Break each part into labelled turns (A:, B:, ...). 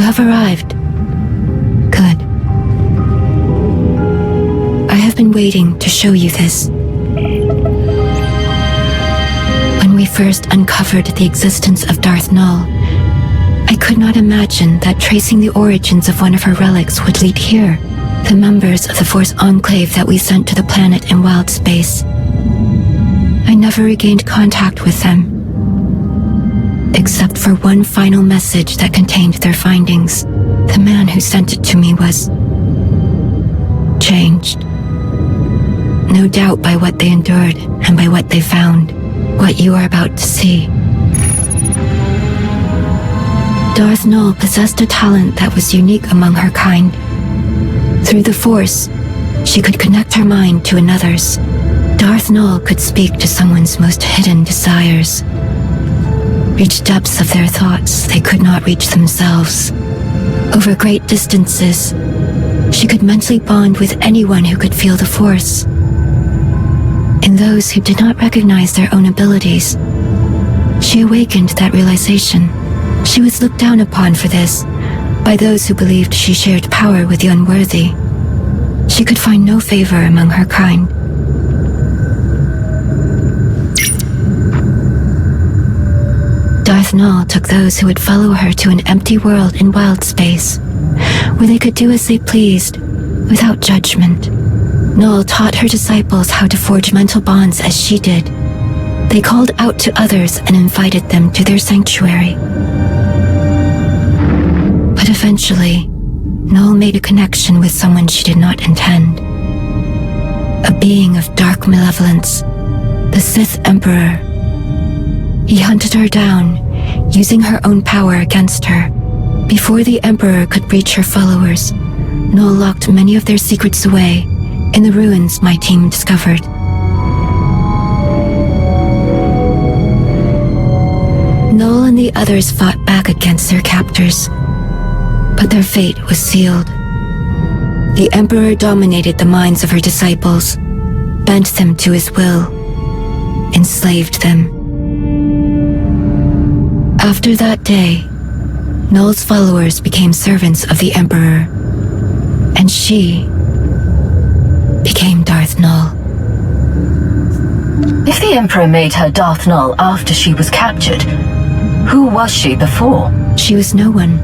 A: have arrived. Good. I have been waiting to show you this. When we first uncovered the existence of Darth Null, I could not imagine that tracing the origins of one of her relics would lead here. The members of the Force Enclave that we sent to the planet in wild space. I never regained contact with them, except for one final message that contained their findings. The man who sent it to me was changed. No doubt by what they endured and by what they found. What you are about to see. Darth Null possessed a talent that was unique among her kind. Through the Force, she could connect her mind to another's. Darth Null could speak to someone's most hidden desires, reach depths of their thoughts they could not reach themselves. Over great distances, she could mentally bond with anyone who could feel the Force. In those who did not recognize their own abilities, she awakened that realization. She was looked down upon for this by those who believed she shared power with the unworthy. She could find no favor among her kind. Darth Null took those who would follow her to an empty world in wild space, where they could do as they pleased, without judgment. Null taught her disciples how to forge mental bonds as she did. They called out to others and invited them to their sanctuary. But eventually, Null made a connection with someone she did not intend. A being of dark malevolence, the Sith Emperor. He hunted her down, using her own power against her. Before the Emperor could reach her followers, Null locked many of their secrets away in the ruins my team discovered. Null and the others fought back against their captors, but their fate was sealed. The Emperor dominated the minds of her disciples, bent them to his will, enslaved them. After that day, Null's followers became servants of the Emperor, and she became Darth Null.
B: If the Emperor made her Darth Null after she was captured, who was she before?
A: She was no one.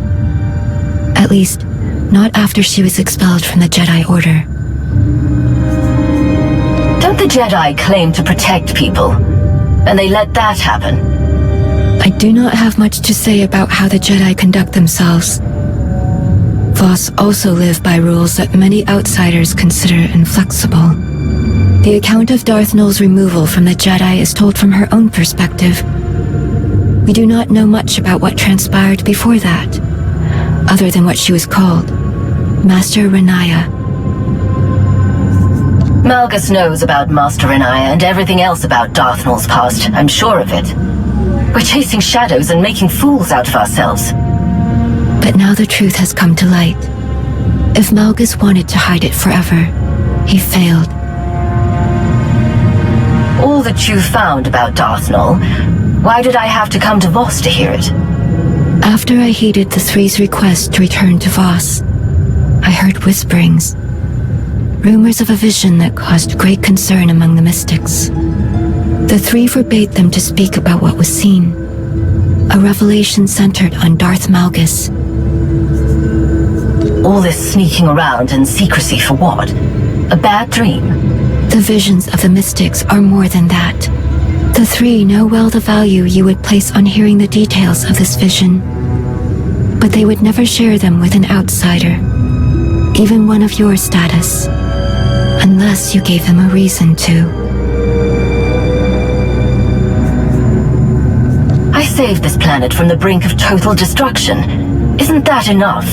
A: At least, not after she was expelled from the Jedi Order.
B: Don't the Jedi claim to protect people, and they let that happen?
A: I do not have much to say about how the Jedi conduct themselves. Voss also live by rules that many outsiders consider inflexible. The account of Darth Null's removal from the Jedi is told from her own perspective. We do not know much about what transpired before that, other than what she was called, Master Renaya.
B: Malgus knows about Master Renaya and everything else about Darth Null's past, I'm sure of it. We're chasing shadows and making fools out of ourselves.
A: But now the truth has come to light. If Malgus wanted to hide it forever, he failed.
B: All that you found about Darth Null, why did I have to come to Voss to hear it?
A: After I heeded the Three's request to return to Voss, I heard whisperings, rumors of a vision that caused great concern among the mystics. The Three forbade them to speak about what was seen, a revelation centered on Darth Malgus.
B: All this sneaking around and secrecy for what? A bad dream?
A: The visions of the mystics are more than that. The Three know well the value you would place on hearing the details of this vision, but they would never share them with an outsider, even one of your status, unless you gave them a reason to.
B: I saved this planet from the brink of total destruction. Isn't that enough?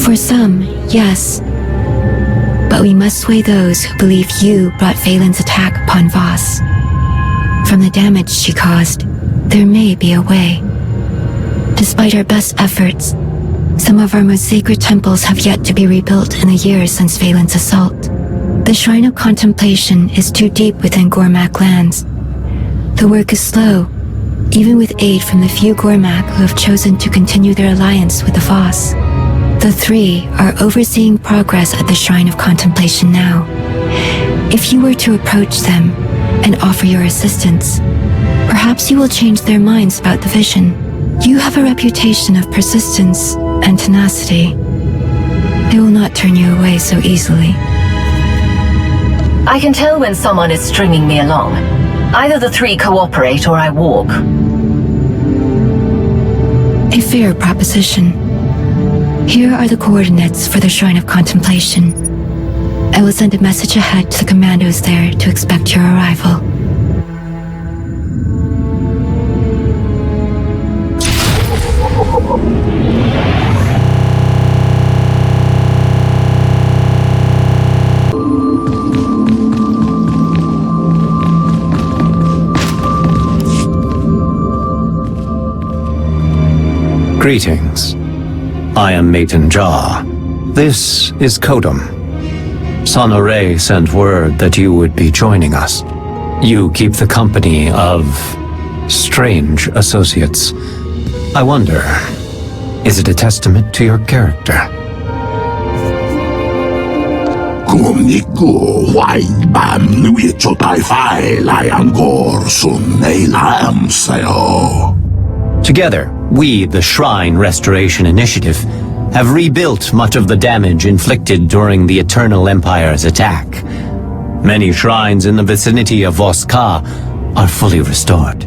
A: For some, yes. But we must sway those who believe you brought Valen's attack upon Voss. From the damage she caused, there may be a way. Despite our best efforts, some of our most sacred temples have yet to be rebuilt in the years since Valen's assault. The Shrine of Contemplation is too deep within Gormak lands. The work is slow, even with aid from the few Gormak who have chosen to continue their alliance with the Voss. The three are overseeing progress at the Shrine of Contemplation now. If you were to approach them and offer your assistance, perhaps you will change their minds about the vision. You have a reputation of persistence and tenacity. They will not turn you away so easily.
B: I can tell when someone is stringing me along. Either the three cooperate or I walk.
A: A fair proposition. Here are the coordinates for the Shrine of Contemplation. I will send a message ahead to the commandos there to expect your arrival.
C: Greetings. I am Maiden Jaw. This is Kodum. Sonoray sent word that you would be joining us. You keep the company of strange associates. I wonder, is it a testament to your character? Together, we, the Shrine Restoration Initiative, have rebuilt much of the damage inflicted during the Eternal Empire's attack. Many shrines in the vicinity of Voska are fully restored.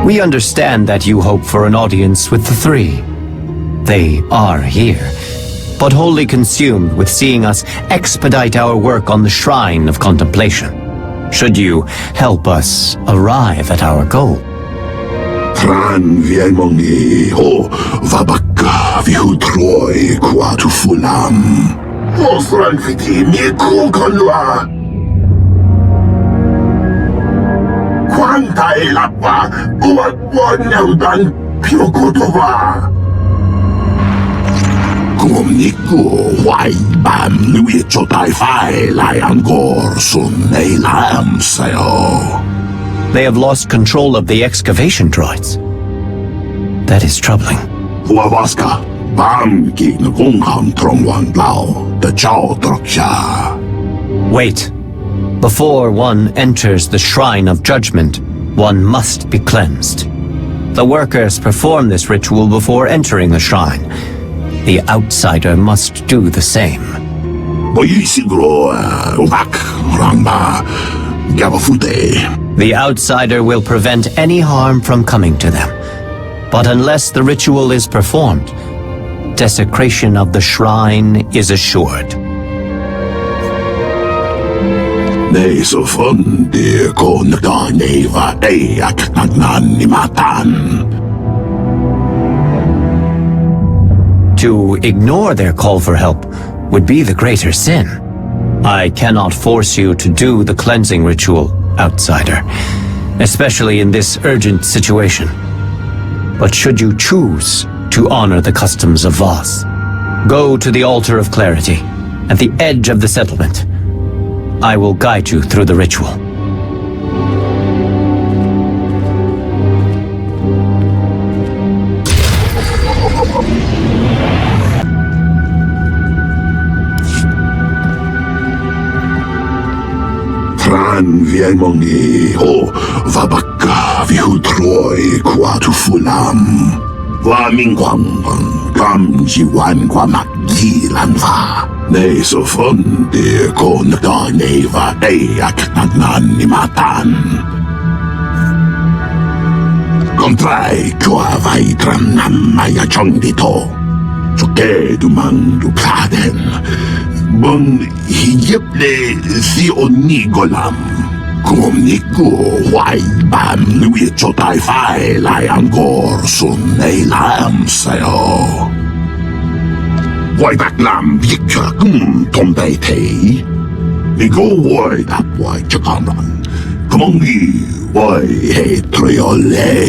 C: We understand that you hope for an audience with the three. They are here, but wholly consumed with seeing us expedite our work on the Shrine of Contemplation. Should you help us arrive at our goal? They have lost control of the excavation droids. That is troubling. Wait. Before one enters the Shrine of Judgment, one must be cleansed. The workers perform this ritual before entering the shrine. The outsider must do the same. The outsider will prevent any harm from coming to them. But unless the ritual is performed, desecration of the shrine is assured. To ignore their call for help would be the greater sin. I cannot force you to do the cleansing ritual, outsider, especially in this urgent situation. But should you choose to honor the customs of Voss, go to the Altar of Clarity at the edge of the settlement. I will guide you through the ritual.
D: Kontrai kua vaidram namaya chongdito. Soke dumang dupladen. Bang higip le si Onigolam. Kung niku huay ban luwi cho tai fai lai angkor sun nei lam sayo. Huay bạc làm việc cho cũng thông đầy thế. Niku huay đáp huay cho con rắn. Kung nghi huay hệ trio lê.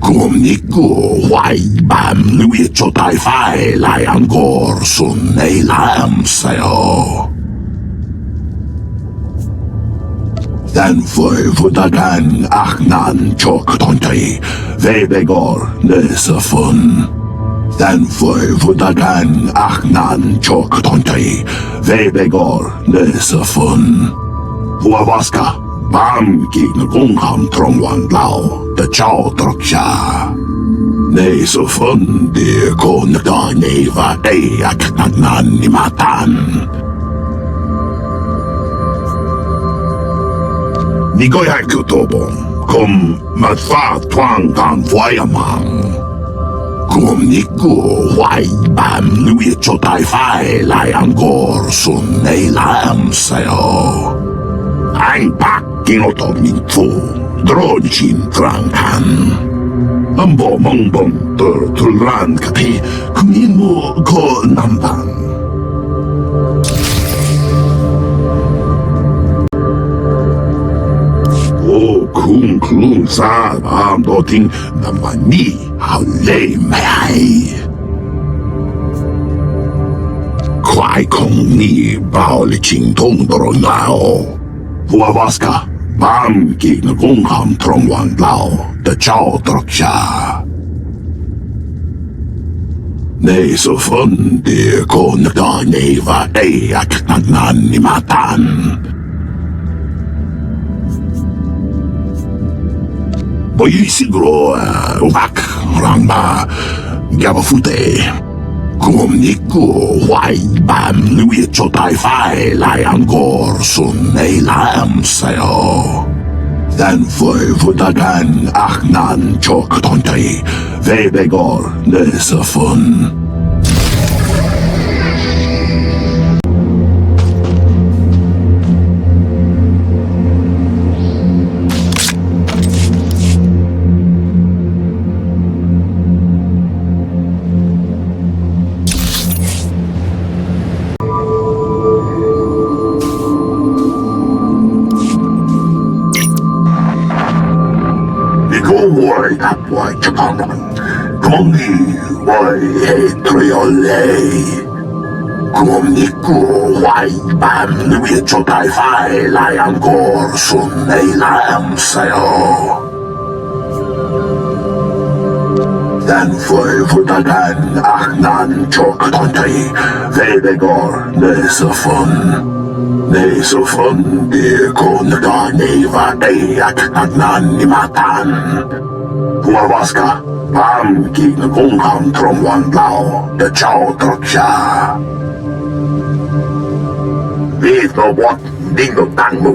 D: Kung niku huay ban luwi cho tai fai lai angkor sun nei lam sayo. Den förvudagan achnan tjocktontei, vebegor nesefun. Den förvudagan achnan tjocktontei, vebegor nesefun. Huavaska, bam gegen gungham trongwan lau, de chao troksha. Nesefun de konga neva de aknan ni matan. Ni går jag kutobon, kom med fa twang kan voyamang. Kom ni go wai bam lui cho tai fai lai angkor sun nei lam sayo. Ang pak kinoto min fu, dron chin trang han. Ambo mong bom tulran kapi, kumin mo ko nambang. Kung klung sa am doting naman ni hao-lei mai. Kwai kong ni bao li ching tong doro lao. Huawas ka, bam ki na kung ham trong wan lao, da chao trok siya. Nei so fun di ko naga nei va ei at nagnan ni matan. Boy siguro umak rangba gabafute. Kung niku huay bam lui cho tai fai lai angkor sun nei lam sayo. Den förvudagan achnan tjocktontei, vebegor nesefun. Huay đáp huay cho con rắn. Kung nghi huay hệ trio lê. Kung niku huay ban lui cho tai fai lai angkor sun nei lam sayo. Den förvudagan achnan tjocktontei, vebegor nesefun. Nei so fun di ko naga nei va ei at nagnan ni matan. Huawas ka, bam ki na kung ham trong wan lao, da chao trok siya. Vid no wat ding no tang mo.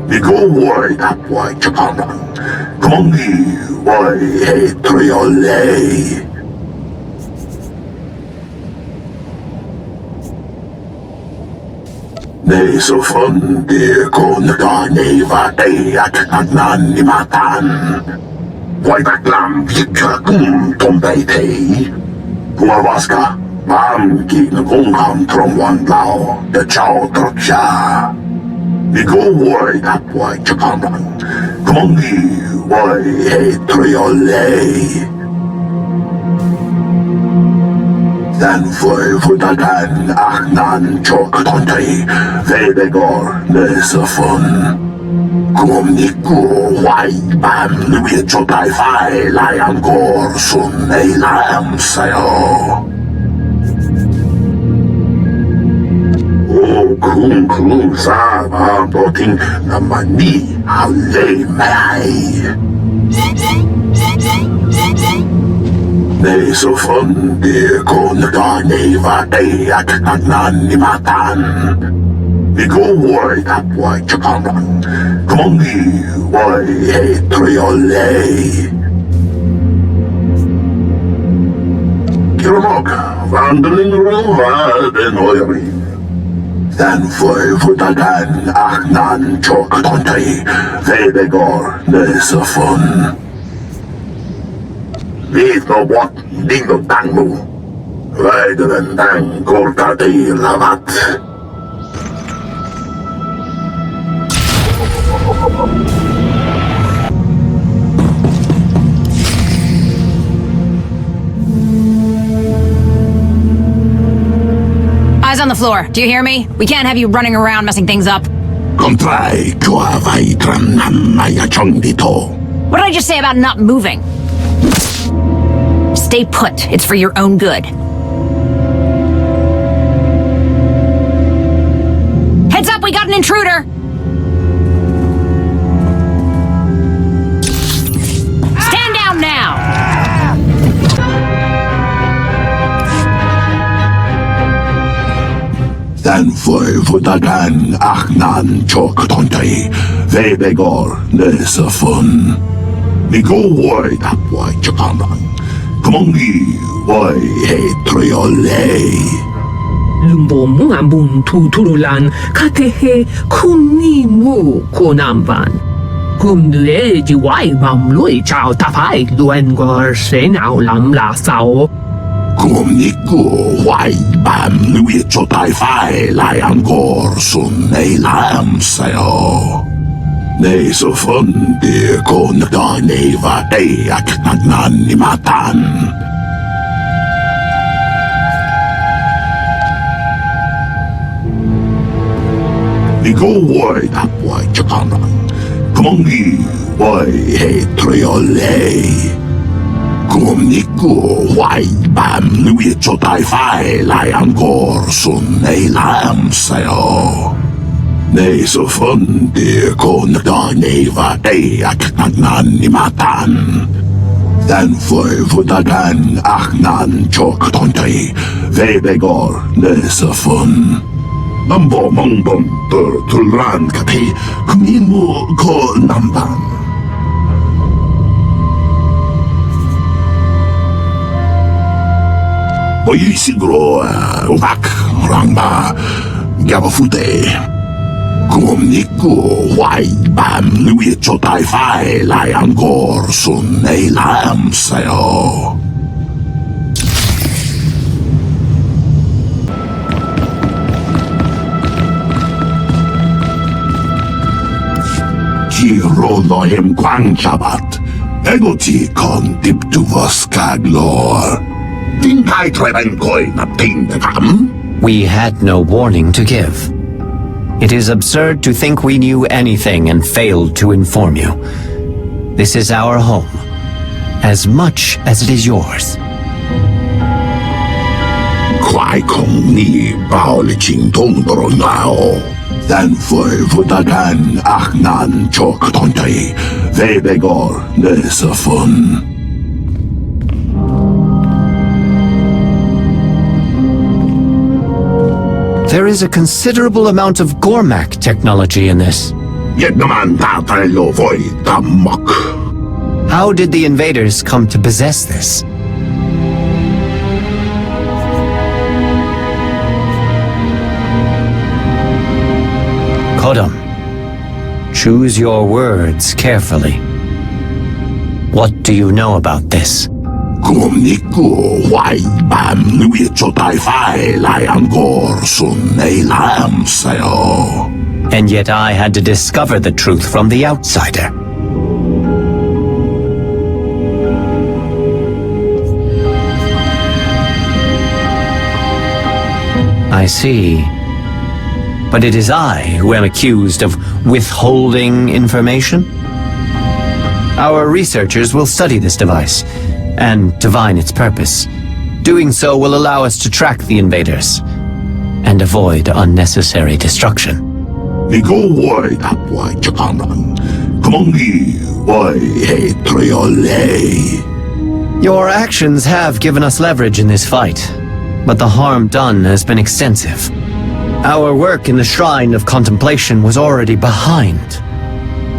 D: Ni go huay tap huay chakaman. Kung hi huay he trio lei. Nei so fun di ko naga nei va ei at nagnan ni matan. Huay bạc làm việc cho cũng thông đầy thế. Huawas ka, bam ki na kung ham trong wan lao, da chao trok siya. Ni go huay đáp huay cho con rắn. Kung hi huay he trio lei. Den förvudagan achnan tjocktontei, vebegor nesefun. Kung niku huay bam lui cho tai fai lai angkor sun nei lam sayo. Kung klung sa am doting naman ni hao-lei mai. Nei so fun di ko naga nei va ei at nagnan ni matan. Ni go huay tap huay cho con rắn. Kung hi huay he trio lei. Tiramok, wandering around in oiling. Then for dagan ahnan chok tontay, vebegor nesafon. Leave no what, ding no tangmu. Rider and dang kolkati lavat.
E: Eyes on the floor. Do you hear me? We can't have you running around messing things up.
D: Kontrai kua vaitran namaya chong dito.
E: What did I just say about not moving? Stay put. It's for your own good. Heads up, we got an intruder! Stand down now!
D: Dan for dagan ahnan chok tontay, vebegor nesafon. Nigo wai tapwai chakanang, kumongi wai he triole.
F: Lumbo muambun tuturulan katehe kumni mu konamban. Kumnue jiwai mam lui chao tapai luen gor se nao lam la sao.
D: Kumniku wai bam lui chotai fai lai angkor sun nei lam sayo. Nei so fun de kon da nei va ei ak nan ni matan. Nigo wai tap wai chakanang, kumongi wai he triole. Kumniku wai bam lui chotai fai lai angkor sun nei lam sayo. Nei so fun de kon da nei va ei ak nan ni matan. Dan for dagan ahnan chok tontay, vebegor nesafun. Nambo mongbon tulan kati kumimu ko namban. Oy siguro umak rangba gabafute. Kumniku wai bam lui chotai fai lai angkor sun nei lam sayo. Giro lohem kwang chabat. Ego ti kon dip tu voskaglor. Dinkai treban koi na ting kam.
C: We had no warning to give. It is absurd to think we knew anything and failed to inform you. This is our home, as much as it is yours.
D: Kwai kong ni bao li ching tong doro nao. Dan for dagan ahnan chok tontay, vebegor nesafun.
C: There is a considerable amount of Gormak technology in this.
D: Yet naman tatay lo voy tamok.
C: How did the invaders come to possess this? Kodam, choose your words carefully. What do you know about this?
D: Kumniku wai bam lui chotai fai lai angkor sun nei lam sayo.
C: And yet I had to discover the truth from the outsider. I see. But it is I who am accused of withholding information? Our researchers will study this device and divine its purpose. Doing so will allow us to track the invaders and avoid unnecessary destruction.
D: Nigo wai tapwai chakanang, kumongi wai he triole.
C: Your actions have given us leverage in this fight, but the harm done has been extensive. Our work in the Shrine of Contemplation was already behind.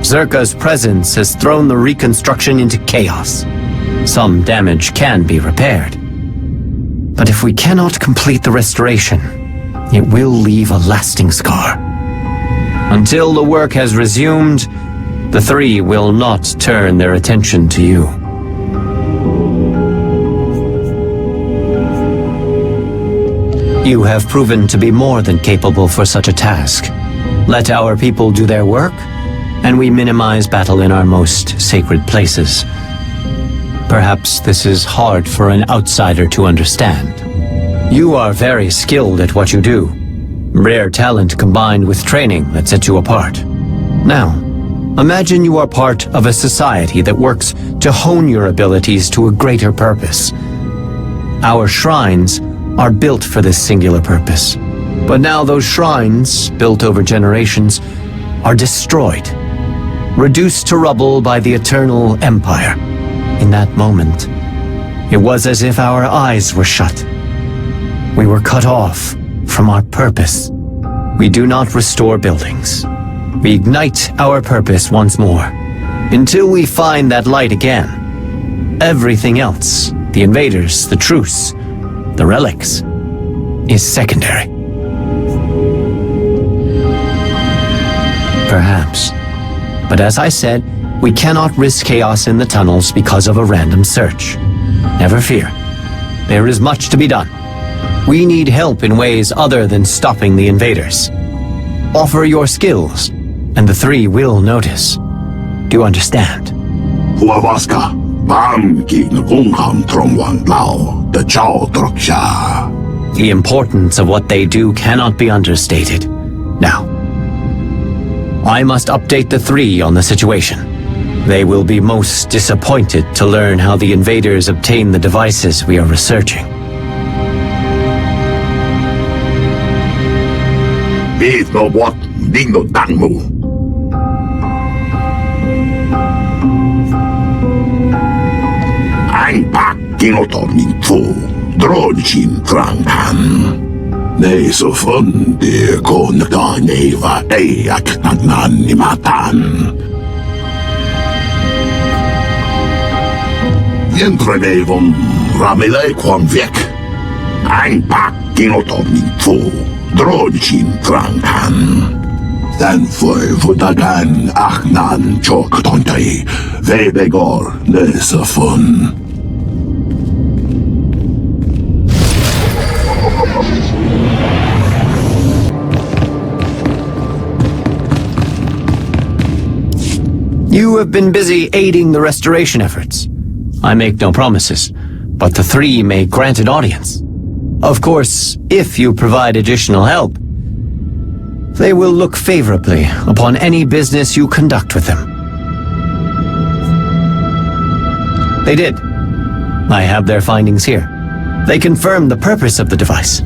C: Zerka's presence has thrown the reconstruction into chaos. Some damage can be repaired. But if we cannot complete the restoration, it will leave a lasting scar. Until the work has resumed, the three will not turn their attention to you. You have proven to be more than capable for such a task. Let our people do their work, and we minimize battle in our most sacred places. Perhaps this is hard for an outsider to understand. You are very skilled at what you do. Rare talent combined with training that sets you apart. Now, imagine you are part of a society that works to hone your abilities to a greater purpose. Our shrines are built for this singular purpose. But now those shrines, built over generations, are destroyed, reduced to rubble by the eternal empire. In that moment, it was as if our eyes were shut. We were cut off from our purpose. We do not restore buildings. We ignite our purpose once more, until we find that light again. Everything else, the invaders, the truce, the relics, is secondary. Perhaps. But as I said, we cannot risk chaos in the tunnels because of a random search. Never fear. There is much to be done. We need help in ways other than stopping the invaders. Offer your skills, and the three will notice. Do you understand?
D: Huavaska, Bamkin Kungham Trongwan Lao, the Chao Troksha.
C: The importance of what they do cannot be understated. Now, I must update the three on the situation. They will be most disappointed to learn how the invaders obtain the devices we are researching.
D: Beef no what, ding no dangmu. Ein Pak Kinotor min Fu, Drojin Tranghan. Nei så fundi konda neiva eiak nagnan matan. Vientrevevon ramilei kwan vek. Ein Pak Kinotor min Fu, Drojin Tranghan. Den vodagan achnan chok tontei, vebegor nesa fun.
C: You have been busy aiding the restoration efforts. I make no promises, but the three may grant an audience. Of course, if you provide additional help, they will look favorably upon any business you conduct with them. They did. I have their findings here. They confirm the purpose of the device,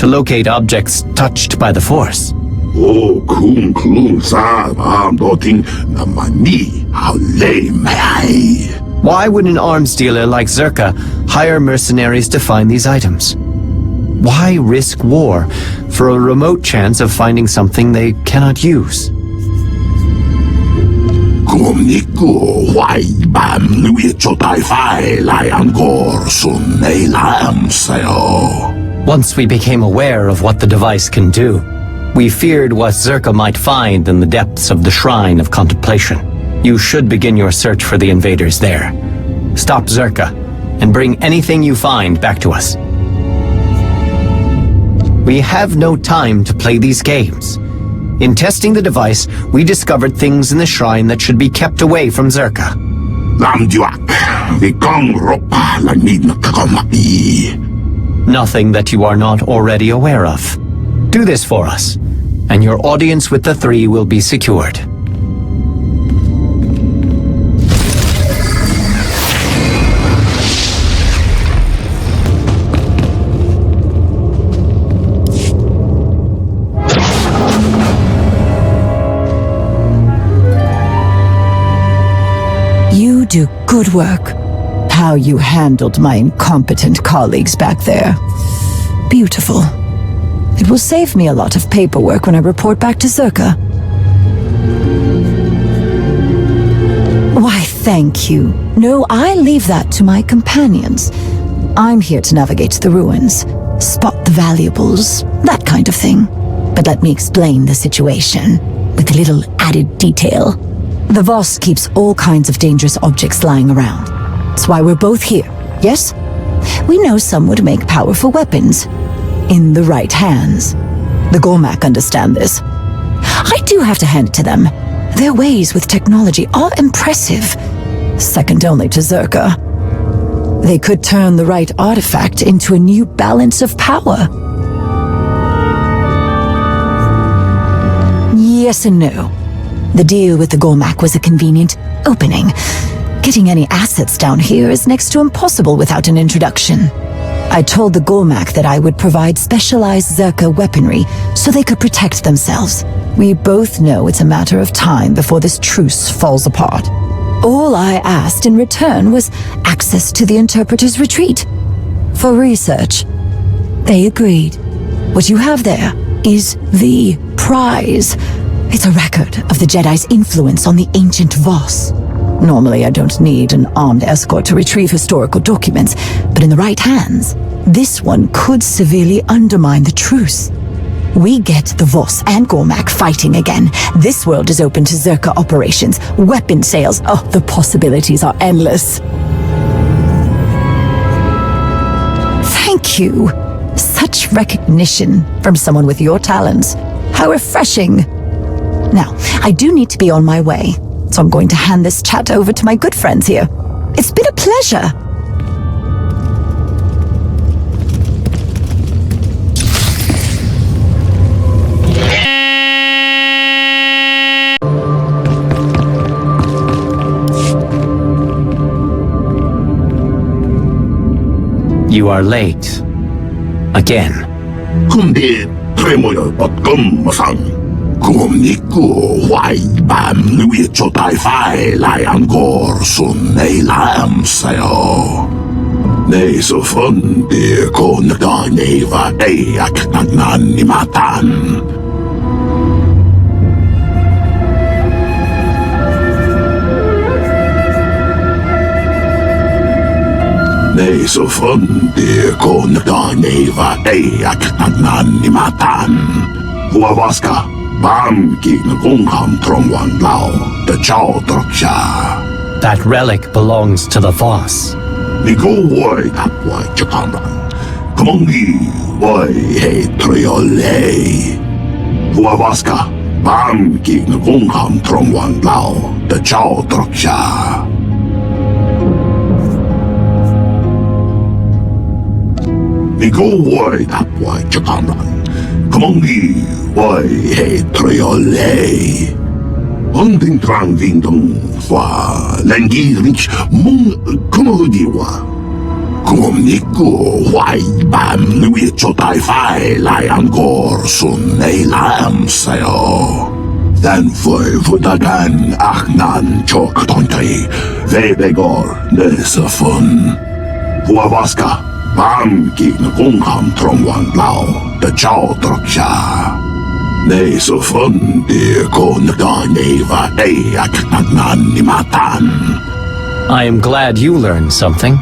C: to locate objects touched by the Force.
D: Oh, kung klung sa am doting namani how lay may.
C: Why would an arms dealer like Zerka hire mercenaries to find these items? Why risk war for a remote chance of finding something they cannot use?
D: Kumniku why bam lui chotai fai lai angor sun nei lam sayo.
C: Once we became aware of what the device can do, we feared what Zerka might find in the depths of the Shrine of Contemplation. You should begin your search for the invaders there. Stop Zerka, and bring anything you find back to us. We have no time to play these games. In testing the device, we discovered things in the shrine that should be kept away from Zerka.
D: Lam duak, vikong ropa la need na kakamai.
C: Nothing that you are not already aware of. Do this for us, and your audience with the three will be secured.
G: You do good work. How you handled my incompetent colleagues back there. Beautiful. It will save me a lot of paperwork when I report back to Zerka. Why, thank you. No, I leave that to my companions. I'm here to navigate the ruins, spot the valuables, that kind of thing. But let me explain the situation, with a little added detail. The Voss keeps all kinds of dangerous objects lying around. That's why we're both here, yes? We know some would make powerful weapons, in the right hands. The Gormak understand this. I do have to hand it to them. Their ways with technology are impressive, second only to Zerka. They could turn the right artifact into a new balance of power. Yes and no. The deal with the Gormak was a convenient opening. Getting any assets down here is next to impossible without an introduction. I told the Gormak that I would provide specialized Zerka weaponry so they could protect themselves. We both know it's a matter of time before this truce falls apart. All I asked in return was access to the Interpreter's retreat. For research. They agreed. What you have there is the prize. It's a record of the Jedi's influence on the ancient Voss. Normally, I don't need an armed escort to retrieve historical documents, but in the right hands, this one could severely undermine the truce. We get the Voss and Gormak fighting again. This world is open to Zerka operations, weapon sales. Oh, the possibilities are endless. Thank you. Such recognition from someone with your talents. How refreshing. Now, I do need to be on my way, so I'm going to hand this chat over to my good friends here. It's been a pleasure.
C: You are late. Again.
D: 근데 트레모여 벗검마상 Kumniku Wai Bam Lui Chotai Fai Lion Gor Sun Nei Lam Sayo Nei So Fun De Kon Da Neva Eak Nan Nimatan Nei So Fun De Kon Da Neva Eak Nan Nimatan Huavaska Bam King Gungham Trong Wan Lao, the Chow Droksha.
C: That relic belongs to the Voss.
D: Ni go wai tap wai Chakamran. Kamongi wai he triole. Huavaska, Bam King Gungham Trong Wan Lao, the Chow Droksha. Ni go wai tap wai Chakamran. Kamongi wai he triole. Hunting trang ving dong fa lengi rich mung kumodiwa. Kumniku wai bam lui chotai fai lion gor sun nei lam sayo. Then foi vudagan achnan chok tontai vebegor nesafun. Huavaska Bam King Gungham Trong Wan Lao, the Chow Droksha. Nei So Fun De Kon Da Neva Eak Nan Nimatan.
C: I am glad you learned something.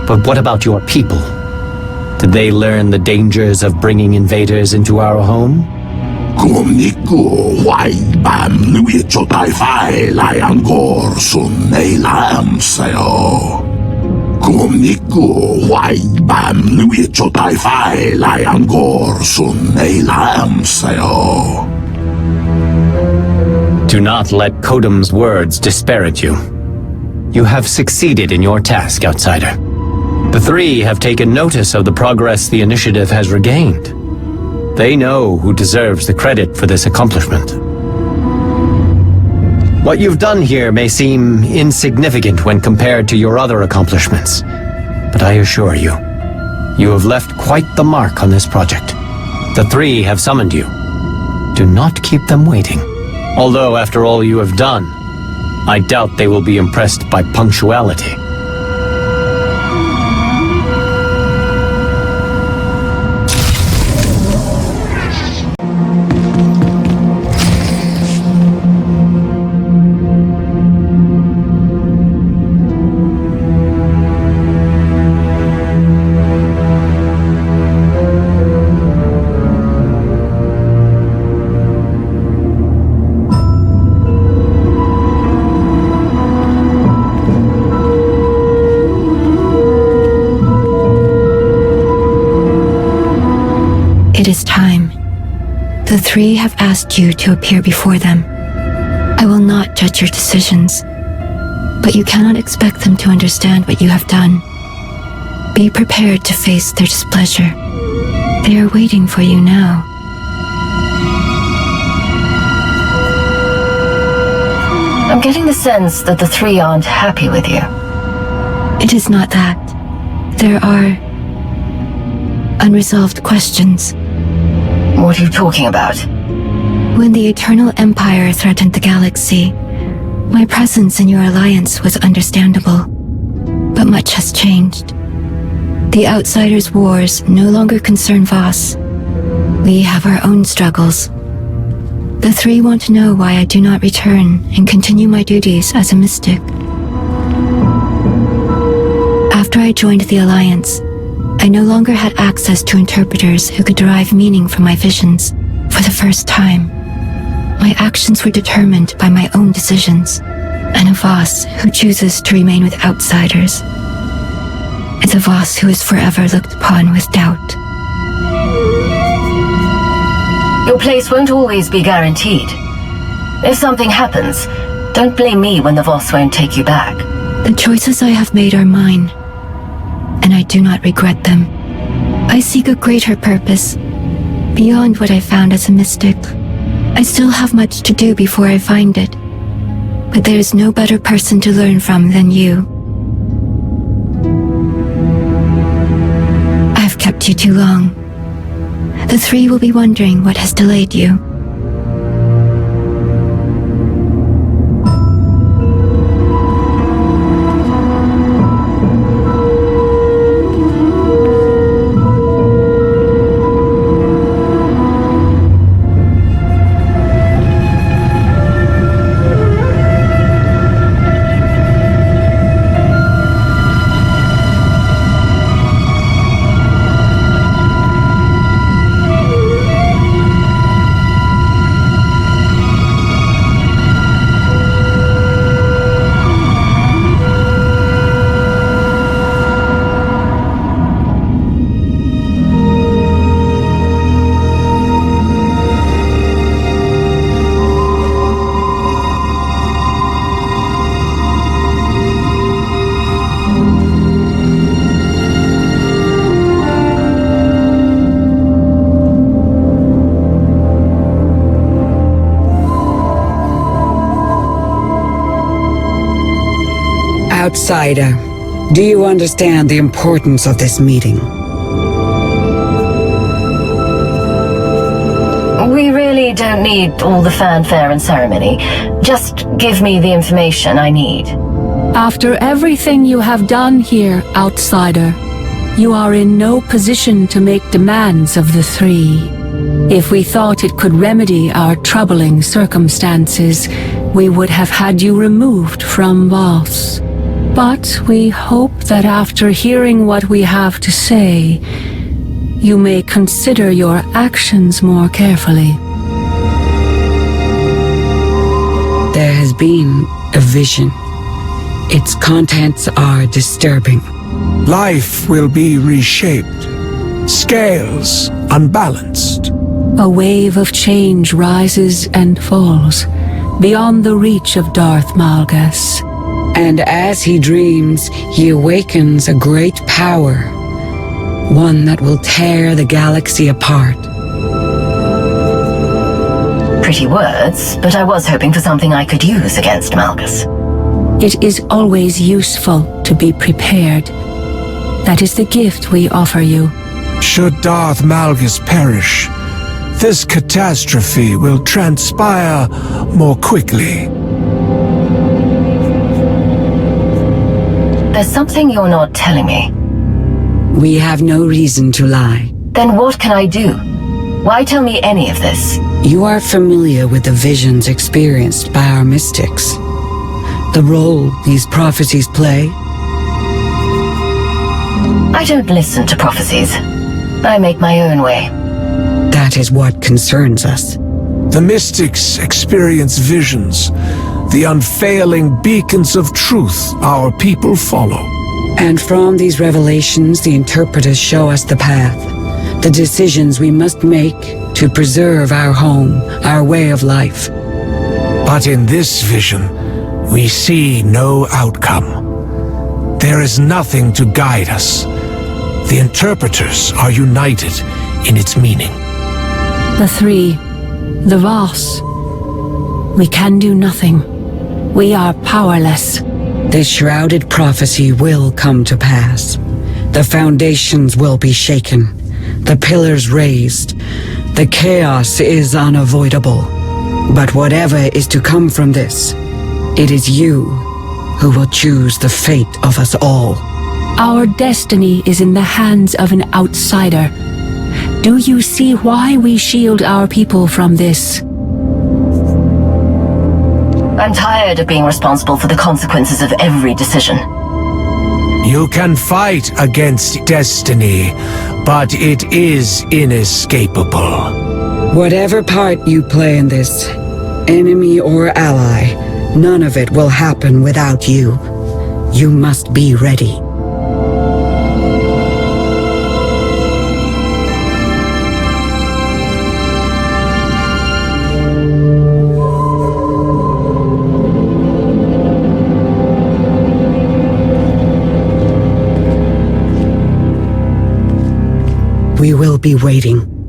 C: But what about your people? Did they learn the dangers of bringing invaders into our home?
D: Kumniku Wai Bam Lui Chotai Fai Lion Gor Sun Nei Lam Sayo. Kumniku Wai Bam Lui Chotai Fai Lion Gor Sun Nei Lam Sayo.
C: Do not let Kodam's words disparage you. You have succeeded in your task, outsider. The three have taken notice of the progress the initiative has regained. They know who deserves the credit for this accomplishment. What you've done here may seem insignificant when compared to your other accomplishments, but I assure you, you have left quite the mark on this project. The three have summoned you. Do not keep them waiting. Although, after all you have done, I doubt they will be impressed by punctuality.
A: It is time. The three have asked you to appear before them. I will not judge your decisions, but you cannot expect them to understand what you have done. Be prepared to face their displeasure. They are waiting for you now.
B: I'm getting the sense that the three aren't happy with you.
A: It is not that. There are unresolved questions.
B: What are you talking about?
A: When the Eternal Empire threatened the galaxy, my presence in your alliance was understandable. But much has changed. The Outsiders' wars no longer concern Voss. We have our own struggles. The three want to know why I do not return and continue my duties as a mystic. After I joined the Alliance, I no longer had access to interpreters who could derive meaning from my visions. For the first time, my actions were determined by my own decisions, and a Voss who chooses to remain with outsiders is a Voss who is forever looked upon with doubt.
B: Your place won't always be guaranteed. If something happens, don't blame me when the Voss won't take you back.
A: The choices I have made are mine, and I do not regret them. I seek a greater purpose, beyond what I found as a mystic. I still have much to do before I find it, but there is no better person to learn from than you. I have kept you too long. The three will be wondering what has delayed you.
H: Outsider, do you understand the importance of this meeting?
B: We really don't need all the fanfare and ceremony. Just give me the information I need.
I: After everything you have done here, Outsider, you are in no position to make demands of the three. If we thought it could remedy our troubling circumstances, we would have had you removed from Voss. But we hope that after hearing what we have to say, you may consider your actions more carefully.
H: There has been a vision. Its contents are disturbing.
J: Life will be reshaped. Scales unbalanced.
I: A wave of change rises and falls, beyond the reach of Darth Malgus.
H: And as he dreams, he awakens a great power, one that will tear the galaxy apart.
B: Pretty words, but I was hoping for something I could use against Malgus.
I: It is always useful to be prepared. That is the gift we offer you.
J: Should Darth Malgus perish, this catastrophe will transpire more quickly.
B: There's something you're not telling me.
H: We have no reason to lie.
B: Then what can I do? Why tell me any of this?
H: You are familiar with the visions experienced by our mystics, the role these prophecies play.
B: I don't listen to prophecies. I make my own way.
H: That is what concerns us.
J: The mystics experience visions, the unfailing beacons of truth our people follow.
H: And from these revelations, the interpreters show us the path, the decisions we must make to preserve our home, our way of life.
J: But in this vision, we see no outcome. There is nothing to guide us. The interpreters are united in its meaning.
I: The three, the Voss. We can do nothing. We are powerless.
H: This shrouded prophecy will come to pass. The foundations will be shaken, the pillars raised. The chaos is unavoidable. But whatever is to come from this, it is you who will choose the fate of us all.
I: Our destiny is in the hands of an outsider. Do you see why we shield our people from this?
B: I'm tired of being responsible for the consequences of every decision.
J: You can fight against destiny, but it is inescapable.
H: Whatever part you play in this, enemy or ally, none of it will happen without you. You must be ready. We will be waiting.